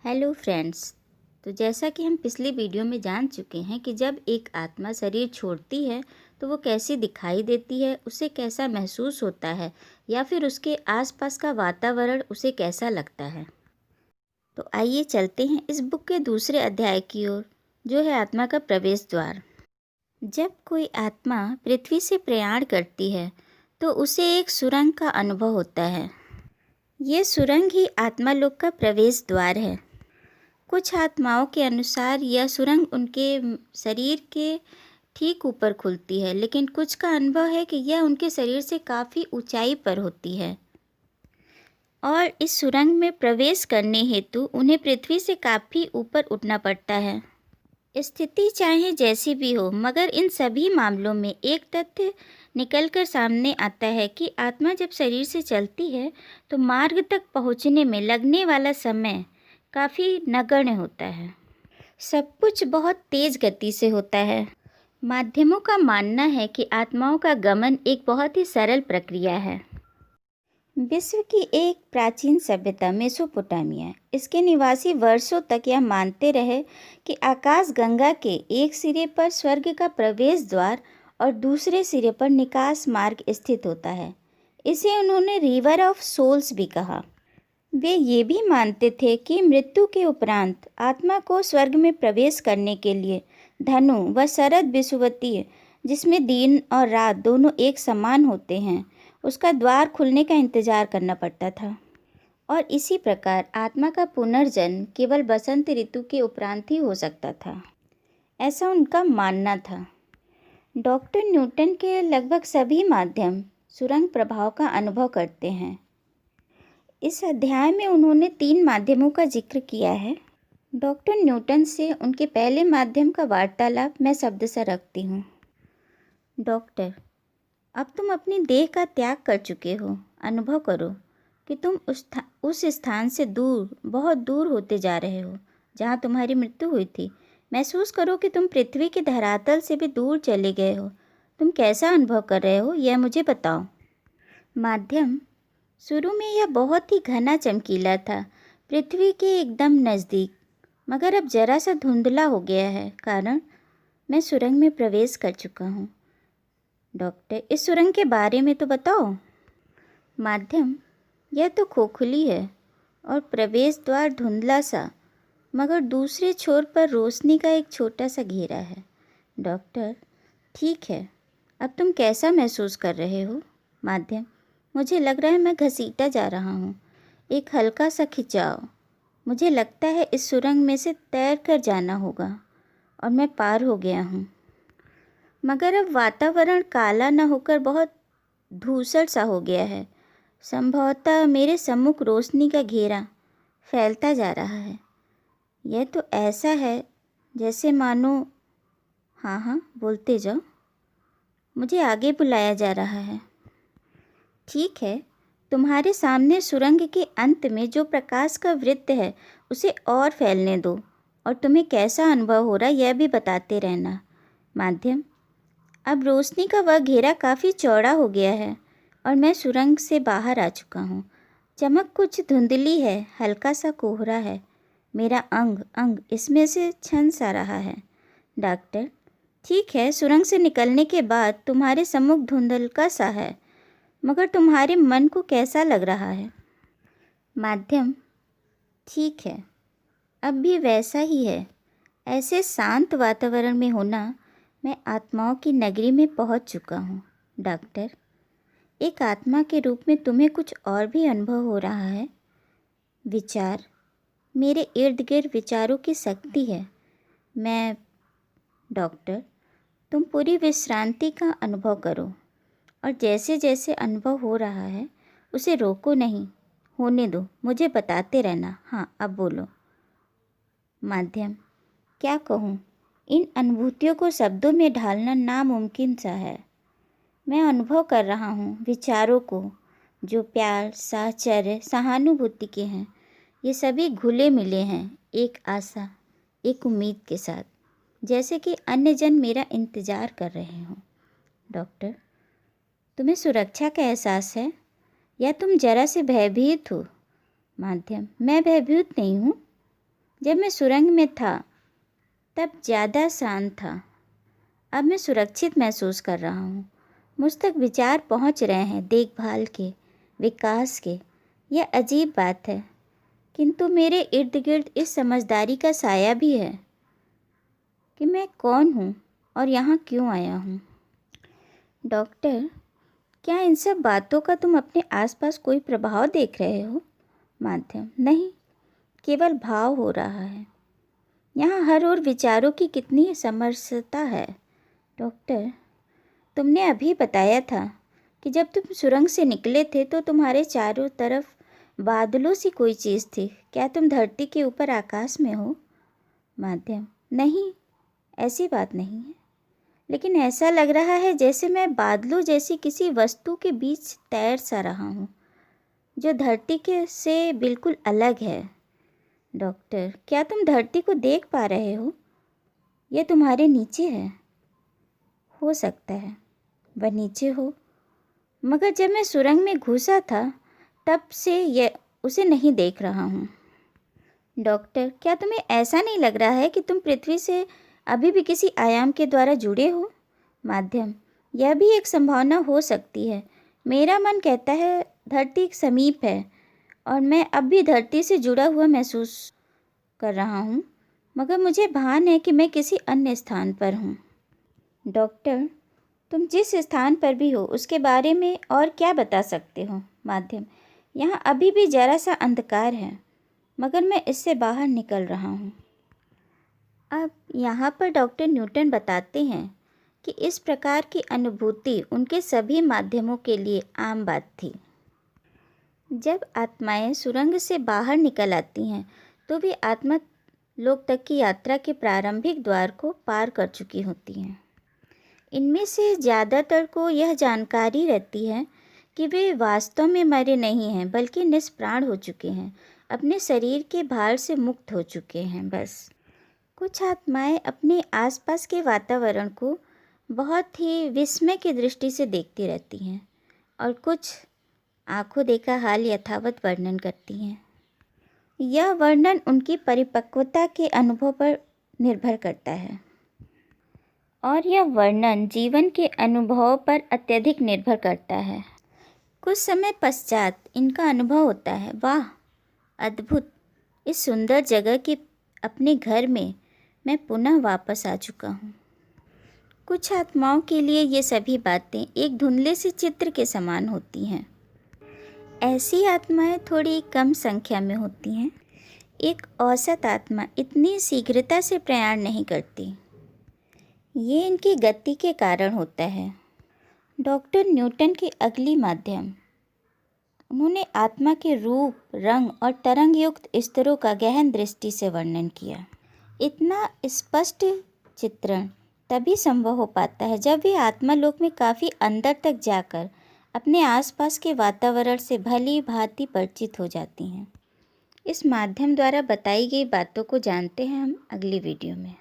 Hello friends. तो जैसा कि हम पिछली वीडियो में जान चुके हैं कि जब एक आत्मा शरीर छोड़ती है तो वो कैसी दिखाई देती है, उसे कैसा महसूस होता है या फिर उसके आसपास का वातावरण उसे कैसा लगता है। तो आइए चलते हैं इस बुक के दूसरे अध्याय की ओर, जो है आत्मा का प्रवेश द्वार। जब कोई आत्मा पृथ्वी से प्रयाण करती है तो उसे एक सुरंग का अनुभव होता है। ये सुरंग ही आत्मालोक का प्रवेश द्वार है। कुछ आत्माओं के अनुसार यह सुरंग उनके शरीर के ठीक ऊपर खुलती है, लेकिन कुछ का अनुभव है कि यह उनके शरीर से काफ़ी ऊंचाई पर होती है और इस सुरंग में प्रवेश करने हेतु उन्हें पृथ्वी से काफ़ी ऊपर उठना पड़ता है। स्थिति चाहे जैसी भी हो, मगर इन सभी मामलों में एक तथ्य निकलकर सामने आता है कि आत्मा जब शरीर से चलती है तो मार्ग तक पहुँचने में लगने वाला समय काफ़ी नगण्य होता है। सब कुछ बहुत तेज़ गति से होता है। माध्यमों का मानना है कि आत्माओं का गमन एक बहुत ही सरल प्रक्रिया है। विश्व की एक प्राचीन सभ्यता मेसोपोटामिया, इसके निवासी वर्षों तक यह मानते रहे कि आकाश गंगा के एक सिरे पर स्वर्ग का प्रवेश द्वार और दूसरे सिरे पर निकास मार्ग स्थित होता है। इसे उन्होंने रिवर ऑफ सोल्स भी कहा। वे ये भी मानते थे कि मृत्यु के उपरांत आत्मा को स्वर्ग में प्रवेश करने के लिए धनु व शरद विषुवतीय, जिसमें दिन और रात दोनों एक समान होते हैं, उसका द्वार खुलने का इंतजार करना पड़ता था। और इसी प्रकार आत्मा का पुनर्जन्म केवल बसंत ऋतु के उपरांत ही हो सकता था, ऐसा उनका मानना था। डॉक्टर न्यूटन के लगभग सभी माध्यम सुरंग प्रभाव का अनुभव करते हैं। इस अध्याय में उन्होंने 3 माध्यमों का जिक्र किया है। डॉक्टर न्यूटन से उनके पहले माध्यम का वार्तालाप मैं शब्दशः रखती हूँ। डॉक्टर, अब तुम अपनी देह का त्याग कर चुके हो। अनुभव करो कि तुम उस स्थान से दूर, बहुत दूर होते जा रहे हो जहाँ तुम्हारी मृत्यु हुई थी। महसूस करो कि तुम पृथ्वी के धरातल से भी दूर चले गए हो। तुम कैसा अनुभव कर रहे हो, यह मुझे बताओ। माध्यम, शुरू में यह बहुत ही घना चमकीला था, पृथ्वी के एकदम नज़दीक, मगर अब जरा सा धुंधला हो गया है, कारण मैं सुरंग में प्रवेश कर चुका हूँ। डॉक्टर, इस सुरंग के बारे में तो बताओ। माध्यम, यह तो खोखली है और प्रवेश द्वार धुंधला सा, मगर दूसरे छोर पर रोशनी का एक छोटा सा घेरा है। डॉक्टर, ठीक है, अब तुम कैसा महसूस कर रहे हो। माध्यम, मुझे लग रहा है मैं घसीटा जा रहा हूँ, एक हल्का सा खिंचाव। मुझे लगता है इस सुरंग में से तैर कर जाना होगा और मैं पार हो गया हूँ। मगर अब वातावरण काला न होकर बहुत धूसर सा हो गया है। संभवतः मेरे सम्मुख रोशनी का घेरा फैलता जा रहा है। यह तो ऐसा है जैसे मानो, हाँ हाँ बोलते जाओ, मुझे आगे बुलाया जा रहा है। ठीक है, तुम्हारे सामने सुरंग के अंत में जो प्रकाश का वृत्त है उसे और फैलने दो और तुम्हें कैसा अनुभव हो रहा है यह भी बताते रहना। माध्यम, अब रोशनी का वह घेरा काफ़ी चौड़ा हो गया है और मैं सुरंग से बाहर आ चुका हूँ। चमक कुछ धुंधली है, हल्का सा कोहरा है। मेरा अंग अंग इसमें से छन सा रहा है। डॉक्टर, ठीक है, सुरंग से निकलने के बाद तुम्हारे सम्मुख धुंधलका सा है, मगर तुम्हारे मन को कैसा लग रहा है। माध्यम, ठीक है, अब भी वैसा ही है। ऐसे शांत वातावरण में होना, मैं आत्माओं की नगरी में पहुंच चुका हूं। डॉक्टर, एक आत्मा के रूप में तुम्हें कुछ और भी अनुभव हो रहा है। विचार, मेरे इर्द गिर्द विचारों की शक्ति है। मैं डॉक्टर, तुम पूरी विश्रांति का अनुभव करो और जैसे जैसे अनुभव हो रहा है उसे रोको नहीं, होने दो, मुझे बताते रहना। हाँ, अब बोलो। माध्यम, क्या कहूँ, इन अनुभूतियों को शब्दों में ढालना नामुमकिन सा है। मैं अनुभव कर रहा हूँ विचारों को, जो प्यार, साहचर्य, सहानुभूति के हैं। ये सभी घुले मिले हैं एक आशा, एक उम्मीद के साथ, जैसे कि अन्य जन मेरा इंतज़ार कर रहे हों। डॉक्टर, तुम्हें सुरक्षा का एहसास है या तुम जरा से भयभीत हो। माध्यम, मैं भयभीत नहीं हूँ, जब मैं सुरंग में था तब ज़्यादा शांत था। अब मैं सुरक्षित महसूस कर रहा हूँ। मुझ तक विचार पहुँच रहे हैं देखभाल के, विकास के। यह अजीब बात है, किंतु मेरे इर्द गिर्द इस समझदारी का साया भी है कि मैं कौन हूँ और यहाँ क्यों आया हूँ। डॉक्टर, क्या इन सब बातों का तुम अपने आसपास कोई प्रभाव देख रहे हो? माध्यम, नहीं, केवल भाव हो रहा है। यहाँ हर ओर विचारों की कितनी समरसता है। डॉक्टर, तुमने अभी बताया था कि जब तुम सुरंग से निकले थे तो तुम्हारे चारों तरफ बादलों सी कोई चीज़ थी। क्या तुम धरती के ऊपर आकाश में हो? माध्यम, नहीं, ऐसी बात नहीं है, लेकिन ऐसा लग रहा है जैसे मैं बादलों जैसी किसी वस्तु के बीच तैर सा रहा हूँ जो धरती के से बिल्कुल अलग है। डॉक्टर, क्या तुम धरती को देख पा रहे हो? यह तुम्हारे नीचे है। हो सकता है वह नीचे हो, मगर जब मैं सुरंग में घुसा था तब से यह उसे नहीं देख रहा हूँ। डॉक्टर, क्या तुम्हें ऐसा नहीं लग रहा है कि तुम पृथ्वी से अभी भी किसी आयाम के द्वारा जुड़े हो? माध्यम, यह भी एक संभावना हो सकती है। मेरा मन कहता है धरती समीप है और मैं अब भी धरती से जुड़ा हुआ महसूस कर रहा हूँ, मगर मुझे भान है कि मैं किसी अन्य स्थान पर हूँ। डॉक्टर, तुम जिस स्थान पर भी हो उसके बारे में और क्या बता सकते हो? माध्यम, यहाँ अभी भी जरा सा अंधकार है, मगर मैं इससे बाहर निकल रहा हूँ। अब यहाँ पर डॉक्टर न्यूटन बताते हैं कि इस प्रकार की अनुभूति उनके सभी माध्यमों के लिए आम बात थी। जब आत्माएं सुरंग से बाहर निकल आती हैं तो वे आत्मा लोक तक की यात्रा के प्रारंभिक द्वार को पार कर चुकी होती हैं। इनमें से ज़्यादातर को यह जानकारी रहती है कि वे वास्तव में मरे नहीं हैं, बल्कि निष्प्राण हो चुके हैं, अपने शरीर के भार से मुक्त हो चुके हैं। बस कुछ आत्माएं अपने आसपास के वातावरण को बहुत ही विस्मय की दृष्टि से देखती रहती हैं और कुछ आंखों देखा हाल यथावत वर्णन करती हैं। यह वर्णन उनकी परिपक्वता के अनुभव पर निर्भर करता है और यह वर्णन जीवन के अनुभव पर अत्यधिक निर्भर करता है। कुछ समय पश्चात इनका अनुभव होता है, वाह अद्भुत, इस सुंदर जगह के अपने घर में मैं पुनः वापस आ चुका हूँ। कुछ आत्माओं के लिए ये सभी बातें एक धुंधले से चित्र के समान होती हैं। ऐसी आत्माएं थोड़ी कम संख्या में होती हैं। एक औसत आत्मा इतनी शीघ्रता से प्रयाण नहीं करती। ये इनकी गति के कारण होता है। डॉक्टर न्यूटन की अगली माध्यम, उन्होंने आत्मा के रूप, रंग और तरंग युक्त स्तरों का गहन दृष्टि से वर्णन किया। इतना स्पष्ट चित्रण तभी संभव हो पाता है जब वे आत्मा लोक में काफ़ी अंदर तक जाकर अपने आसपास के वातावरण से भली भांति परिचित हो जाती हैं। इस माध्यम द्वारा बताई गई बातों को जानते हैं हम अगली वीडियो में।